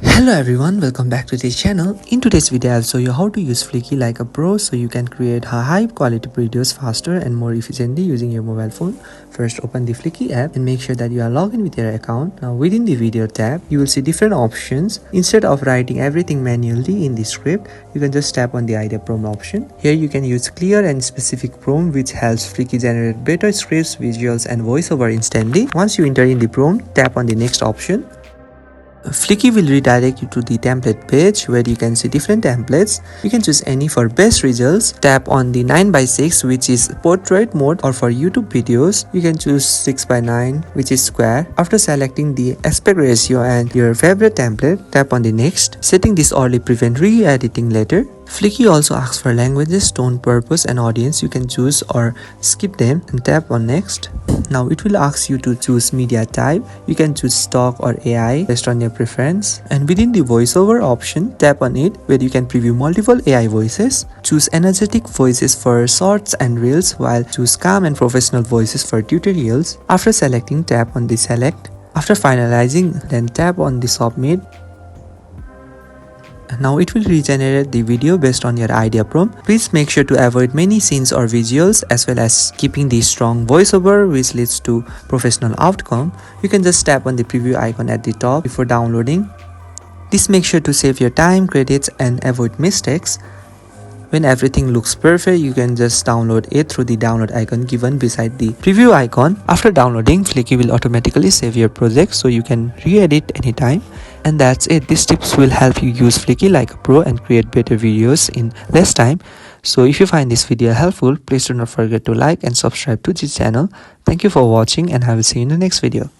Hello everyone, welcome back to this channel. In today's video, I'll show you how to use Fliki like a pro so you can create high quality videos faster and more efficiently using your mobile phone. First, open the Fliki app and make sure that you are logged in with your account. Now within the video tab, you will see different options. Instead of writing everything manually in the script, you can just tap on the idea prompt option. Here you can use clear and specific prompt which helps Fliki generate better scripts, visuals and voiceover instantly. Once you enter in the prompt, tap on the next option. Fliki will redirect you to the template page where you can see different templates. You can choose any for best results. Tap on the 9:6 which is portrait mode, or for YouTube videos you can choose 6:9 which is square. After selecting the aspect ratio and your favorite template, tap on the next. Setting this early prevent re-editing later. Fliki also asks for languages, tone, purpose and audience. You can choose or skip them and tap on next. Now it will ask you to choose media type. You can choose stock or AI based on your preference. And within the voiceover option, tap on it where you can preview multiple AI voices. Choose energetic voices for shorts and reels, while choose calm and professional voices for tutorials. After selecting, tap on the select. After finalizing, then tap on the submit. Now it will regenerate the video based on your idea prompt. Please make sure to avoid many scenes or visuals, as well as keeping the strong voiceover which leads to professional outcome. You can just tap on the preview icon at the top before downloading. This makes sure to save your time, credits and avoid mistakes. When everything looks perfect, you can just download it through the download icon given beside the preview icon. After downloading, Fliki will automatically save your project so you can re-edit anytime. And that's it. These tips will help you use Fliki like a pro and create better videos in less time. So if you find this video helpful, please do not forget to like and subscribe to this channel. Thank you for watching and I will see you in the next video.